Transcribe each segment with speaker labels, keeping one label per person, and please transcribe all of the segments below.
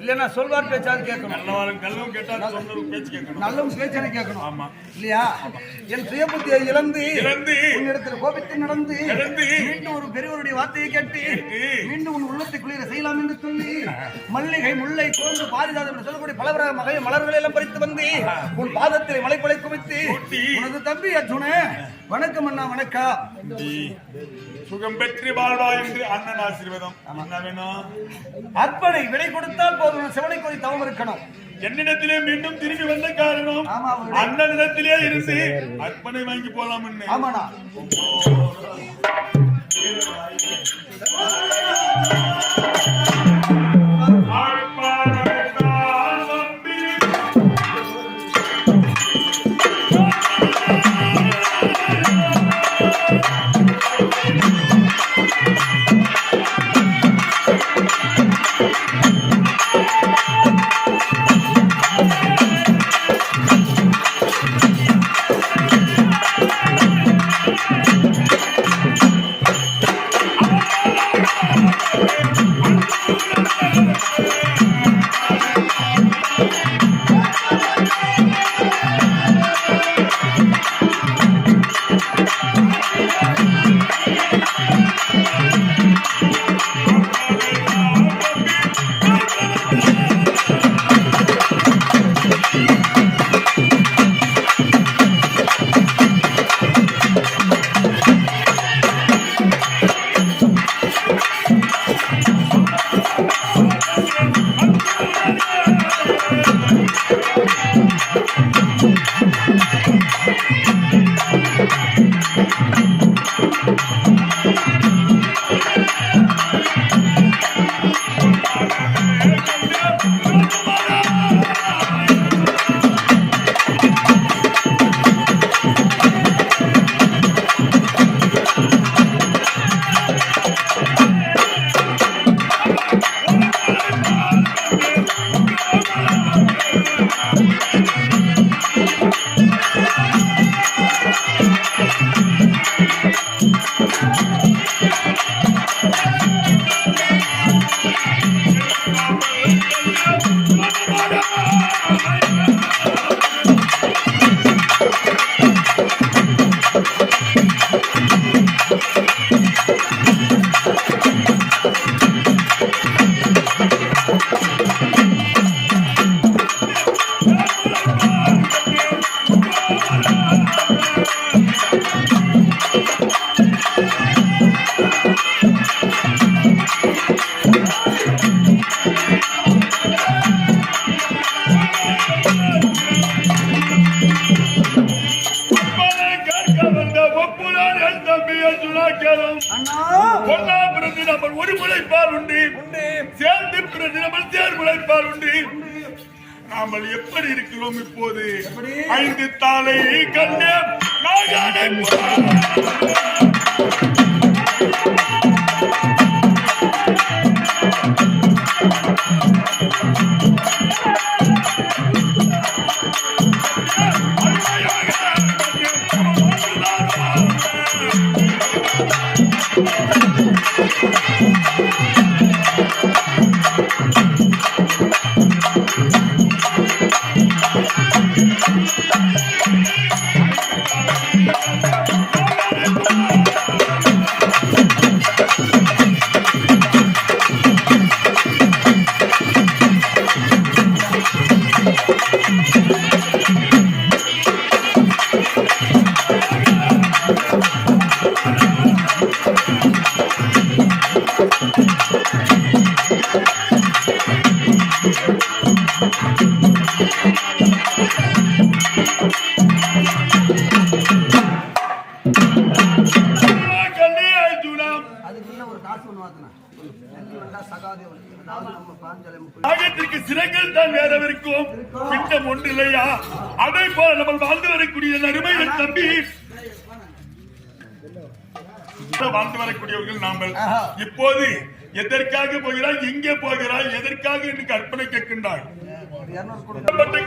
Speaker 1: இல்லைன்னா சொல்வார் பேச்சாது கேட்கணும்.
Speaker 2: நல்லவும் பேச்சு கேட்கணும்.
Speaker 1: நல்லவும் பேச்சானே கேட்கணும். ஆமா இல்லையா? என் சுயபுத்தியை இழந்து உன்னிடத்தில் கோபித்து நடந்து மீண்டும் ஒரு பெரியவருடைய வார்த்தையை கேட்டு மீண்டும் உன் உள்ளத்தை குளிர செய்யலாம் என்று சொல்லி மல்லிகை முல்லை கோந்து பாரிஜாதம் என்று சொல்லக்கூடிய பல மலர்களை எல்லாம் பறித்து வந்து உன் பாதத்தில் மலைப்பலை குவித்து உனது தம்பி அர்ஜுன வணக்கம் அண்ணா வணக்கம்
Speaker 2: சுகம் பெற்று வாழ்வா என்று அண்ணன் ஆசீர்வாதம். என்ன வேணும்?
Speaker 1: அர்ப்பணை விடை கொடுத்தால் போதும். சிவனை கோரி தவம் இருக்கணும்.
Speaker 2: என்னிடத்திலே மீண்டும் திரும்பி வந்த காரணம் அண்ணனிடத்திலே இருந்து அர்ப்பணை வாங்கி போலாம்.
Speaker 1: ஆமாண்ணா.
Speaker 2: ஒரு முளைப்பால் உண்டு, சேர்ந்து பிறகு நம்ம தேர் முளைப்பால் உண்டு. நாமல் எப்படி இருக்கிறோம் இப்போது? 5 தாளை கண்டு சிறங்கள் தான் வேறவிருக்கும் பிண்டம் ஒன்று இல்லையா? அதை போல நம்ம வாழ்ந்து வரக்கூடிய அருமைகள் தம்பி, வாழ்ந்து வரக்கூடியவர்கள் நாங்கள். இப்போது எதற்காக போகிறாய், எங்கே போகிறாய், எதற்காக என்று கற்பனை கேட்கின்றாய்?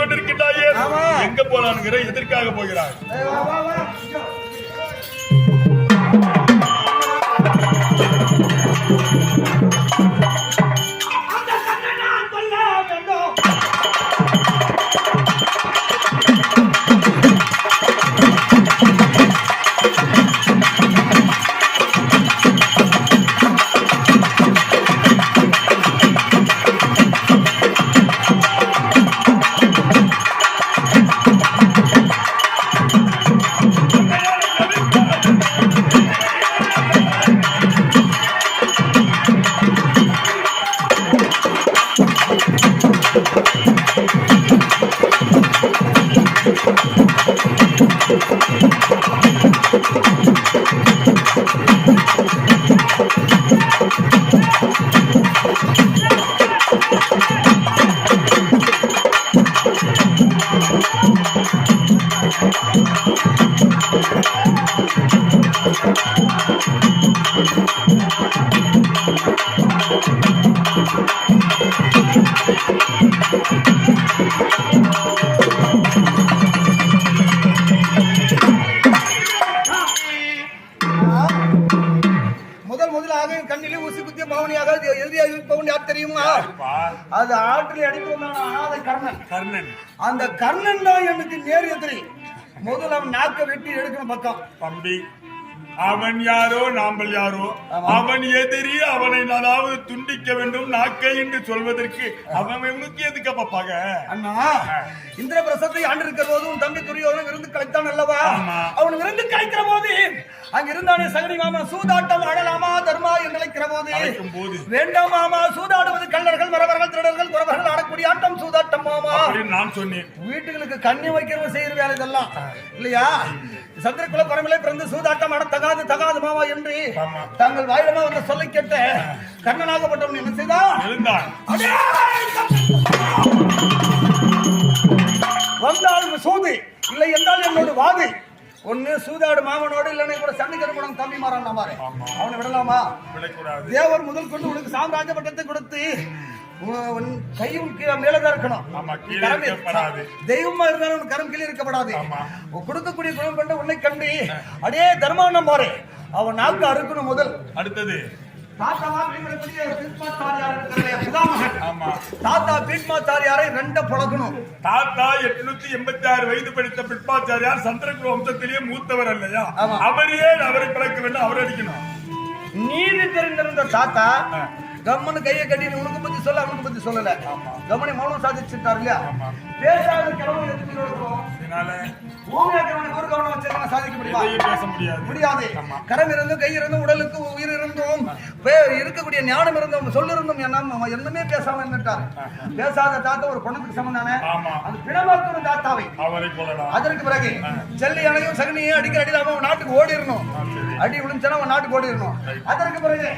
Speaker 2: கொண்டிருக்கின்றாயே, எங்க போலான்கிற, எதற்காக போகிறாய்? கண்ணிலே ஊசி குத்திய பவனியாக எழுதிய யார் தெரியுமா? அது ஆற்றில் அடித்து வந்தான கர்ணன். அந்த கர்ணன் தான் எனக்கு நேர் எதிரி. முதல்ல அவன் நாக்க வெட்டி எடுக்கணும் பக்கம். தம்பி, அவன் யாரோ நாங்கள் யாரோ, அவன் எதிரி, அவனை நானாவது துண்டிக்க வேண்டும் நாக்கை என்று சொல்வதற்கு அவனுக்கு எதுக்கு பாப்பாங்க? அண்ணா, இந்திர பிரசத்தை ஆண்டு இருக்கிற போது உன் தம்பி துரியோதனன் விருந்து கலைத்தான் அல்லவா? அவன் விருந்து கலைக்கிற போது அங்க இருந்தானே சகடி மாமா, சூதாட்டம் ஆடலாமா தர்மா என்று அழைக்கிற போது வேண்டாம் மாமா, சூதாடுவது கள்ளர்கள் மரவர்கள் திருடர்கள் குறவர்கள் ஆடக்கூடிய ஆட்டம் சூதாட்டம் மாமா நான் சொன்னேன். வீட்டுகளுக்கு கண்ணி வைக்கிறவங்க செய்யற வேலை இதெல்லாம் இல்லையா? சந்திரகுல பரமலை பிறந்து சூதாட்டம் ஆட தகாது மாமா என்று தாங்கள் வாயிலமா வந்த சொல்லை கேட்ட கண்ணனாகப்பட்டவன் என்ன செய்தான்? வந்தால் சூது இல்லை என்றால் என்னோட வாது. ஒண்ணு சூதாடு மாமனோடு இல்லைன்னா கூட சண்டைக்கு தம்பி மாறான் அவனை விடலாமா? தேவர் முதல் கொண்டு உனக்கு சாம்ராஜ்ய பட்டத்தை கொடுத்து கையும் மேலதான் இருக்கணும். தெய்வமா இருந்தாலும் கரம் கீழே இருக்கப்படாது. கொடுக்கக்கூடிய குணம் கொண்டு உன்னை கண்டு அடே தர்மானம் பாரு, அவன் நாக்கு அறுக்கணும் முதல். அடுத்தது தாத்தா பீட்மாச்சாரியாரை ரெண்ட பழகணும். தாத்தா 886 வயது படித்த பீட்மாச்சாரியார் சந்திரகுல வம்சத்திலேயே மூத்தவர் இல்லையா? அவரையே அவரை பழக்க வேண்டும், அவரை அடிக்கணும். நீதி தெரிந்திருந்த தாத்தா கம்மனு கையை கட்டி உனக்கு பத்தி சொல்ல அவனுக்கு பத்தி சொல்லல. கம்மனை மௌனம் சாதிச்சுட்டார் இல்லையா? பேசாத கிழமை பூமியில இருக்கிறவனை ஒரு கவனம் வச்சு சாதிக்க முடியுமா? பேச முடியாது. கரம் இருந்தும் கை இருந்தும் உடலுக்கு உயிர் இருந்தும் இருக்கக்கூடிய ஞானம் இருந்தும் சொல்லிருந்தும் என்னமே பேசாம இருந்துட்டார். பேசாத தாத்தா ஒரு குணத்துக்கு சமம் தானே. அது பிணமாக்கும் தாத்தாவை அதற்கு பிறகு செல்லி அணையும் சகனியும் அடிக்கிற அடியில் அவன் நாட்டுக்கு ஓடிடணும். அடி விழுந்துச்சுன்னா அவன் நாட்டுக்கு ஓடிடணும். அதற்கு பிறகு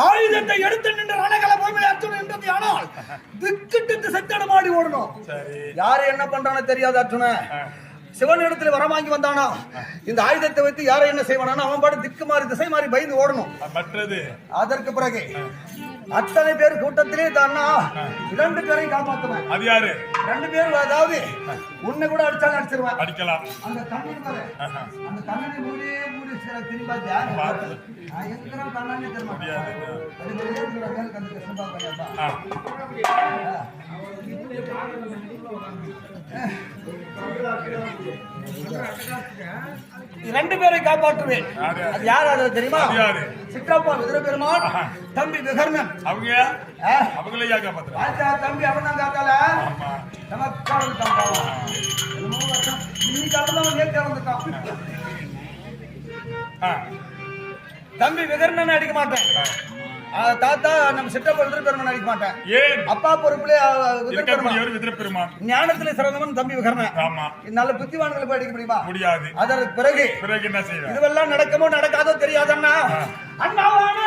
Speaker 2: ஆயுதத்தை எடுத்து நின்று ரணகல பூமியில அர்ஜுனன் என்றது. ஆனால் திக்கிட்டு செத்தடமாடி ஓடணும். யாரு என்ன பண்றானோ தெரியாது. அர்ஜுனன் சிவன் இடத்துல வர வாங்கி வந்தானா இந்த ஆயுதத்தை வைத்து யாரை என்ன செய்வானா அவன் பாட்டு திக்கு மாறி திசை மாறி பயந்து ஓடணும். அதற்கு பிறகு அத்தனை பேர் கூட்டத்திலே தானா 2 பேரையும் காப்பாத்துவேன். அது யாரு? 2 பேர். அதாவது உன்னை கூட அடிச்சாலும் அடிச்சிருவேன். அடிக்கலாம். அந்த கண்ணன் பாரு, அந்த கண்ணனை மூடியே மூடி திரும்பி பார்த்தியா? எத்தனை கண்ணனே தெரிய மாட்டேன். ரெண்டு பேரை காப்பாற்றுவேன். அது யார் அது தெரியுமா? சிற்றப்பா விதுர பெருமான், தம்பி விகர்ணன். அவங்களையா காப்பாற்றுறேன். தம்பி அவன் தான் காத்தால இன்னைக்கு அவன் நேற்று வந்துட்டான். தம்பி விகர்ணன் அடிக்க மாட்டேன். தாத்தா நம்ம சிற்றப்பா விதுர பெருமான் அடிக்க மாட்டேன். அப்பா பொறுப்புல விதுர பெருமான் ஞானத்துல சிறந்தவன் தம்பி விகர்ணன். நல்ல புத்திவான்களை போய் அடிக்க முடியுமா? முடியாது. அதற்கு பிறகு என்ன செய்வேன்? இதுவெல்லாம் நடக்குமோ நடக்காதோ தெரியாதண்ணா. அண்ணாவானே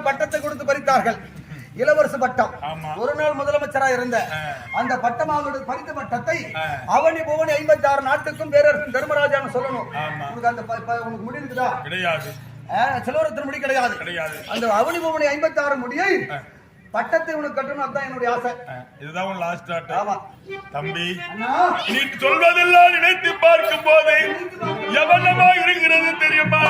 Speaker 2: பட்டத்தை கொடுத்து பறித்தார்கள். இளவரசு பட்டம். ஒரு நாள் முதலமைச்சராக இருந்த அந்த பட்டம் அவங்களுடைய பறித்த பட்டத்தை அவனி புவனி 56 நாட்டுக்கும் பேரரசு தர்மராஜான்னு சொல்லணும். உனக்கு அந்த உனக்கு முடி இருக்குதா? கிடையாது. செல்வரத்தின் முடி கிடையாது. அந்த அவனி புவனி 56 முடியை பட்டத்தை உனக்கு கட்டணும். அதுதான் என்னுடைய ஆசை. இதுதான் உன் லாஸ்ட் ஆட். ஆமா தம்பி, நீ சொல்வதெல்லாம் நினைத்து பார்க்கும் போது எவ்வளவா இருக்கிறது தெரியுமா?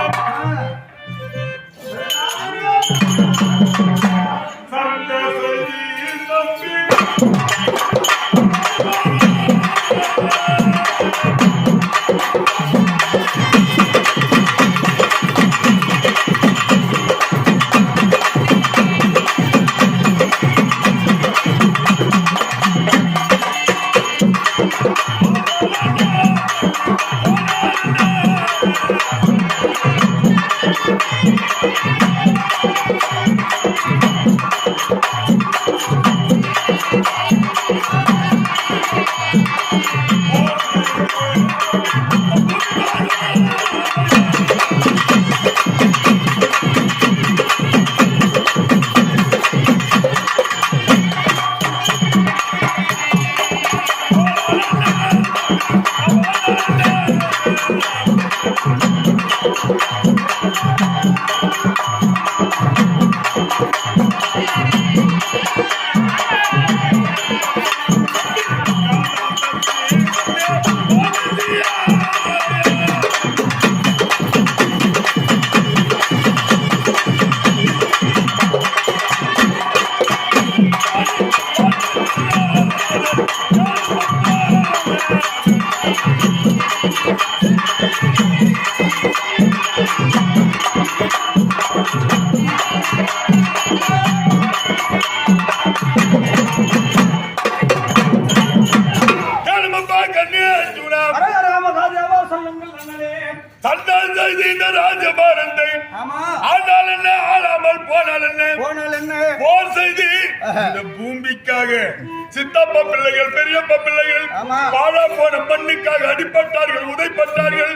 Speaker 3: முக்கியமாக சித்தப்பா பிள்ளைகள் பெரியப்பா பிள்ளைகள்
Speaker 2: ஆமா.
Speaker 3: வாழா போன மண்ணுக்காக அடிப்பட்டார்கள் உதைப்பட்டார்கள்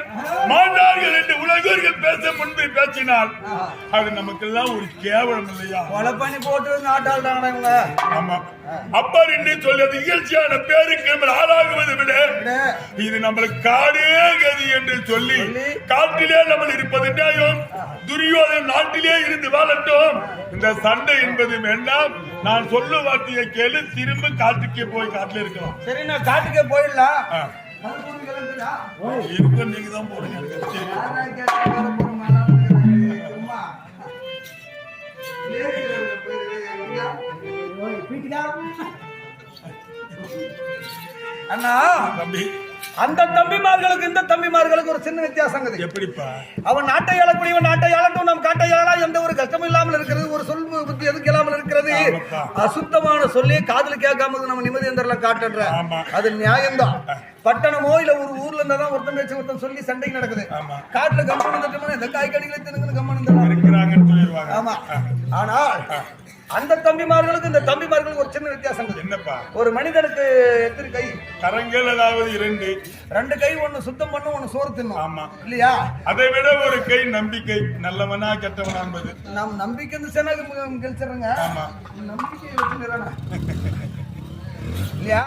Speaker 3: மாண்டார்கள் என்று உலகர்கள் பேச முன்பு பேசினால் அது நமக்கெல்லாம் ஒரு கேவலம் இல்லையா?
Speaker 2: கொலை பண்ணி போட்டு நாட்டாளுறாங்க இவங்க.
Speaker 3: ஆமா. அப்பர் என்று சொல்லியது இகழ்ச்சியான பேருக்கு நம்ம ஆளாகுவதை விட இது நம்மளுக்கு காடே கதி என்று சொல்லி காட்டிலே நம்ம இருப்பது நியாயம். துரியோதன் நாட்டிலே இருந்து வாழட்டும். இந்த சண்டை என்பது வேண்டாம். நான் சொல்லும் வார்த்தையை கேளு. திரும்ப காட்டுக்கே போய் காட்டுல இருக்கலாம்.
Speaker 2: சரி நான் காட்டுக்கே போயிடலாம்.
Speaker 3: இருக்க நீங்க தான் போறீங்க.
Speaker 2: அண்ணா
Speaker 3: தம்பி
Speaker 2: அந்த தம்பிமார்களுக்கு இந்த தம்பிமார்களுக்கு ஒரு சின்ன வித்தியாசம்.
Speaker 3: எப்படிப்பா?
Speaker 2: அவன் நாட்டை ஆளக்கூடியவன் நாட்டை ஆளட்டும், நம் காட்டை ஆளலாம். எந்த ஒரு கஷ்டமும் இல்லாமல் இருக்கிறது, ஒரு சொல் புத்தி எதுக்கு இல்லாமல் இருக்கிறது. அசுத்தமான சொல்லி காதுல கேட்காம நம்ம நிம்மதி எந்திரலாம் காட்டுன்ற அது நியாயம்தான். பட்டணமோ இல்ல ஒரு ஊர்ல இருந்தா தான் ஒருத்தன் பேச்சு ஒருத்தன் சொல்லி சண்டை நடக்குது. காட்டுல கம்மன் தட்டமான எந்த காய்கறிகளை தின்னு கம்மன்
Speaker 3: இருக்கிறாங்கன்னு சொல்லிடுவாங்க.
Speaker 2: ஆமா. ஆனால் அந்த தம்பிமார்களுக்கு இந்த தம்பிமார்களுக்கு ஒரு சின்ன வித்தியாசம்.
Speaker 3: என்னப்பா?
Speaker 2: ஒரு மனிதனுக்கு எத்தனை கை?
Speaker 3: கரங்கள் அதாவது ரெண்டு
Speaker 2: கை. ஒண்ணு சுத்தம் பண்ணும், ஒண்ணு சோறு தின்னும்.
Speaker 3: ஆமா
Speaker 2: இல்லையா?
Speaker 3: அதை விட ஒரு கை நம்பிக்கை. நல்லவனா கெட்டவனா என்பது
Speaker 2: நம் நம்பிக்கை கழிச்சிடுறேங்க.
Speaker 3: ஆமா.
Speaker 2: நம்பிக்கை வச்சு இல்லையா?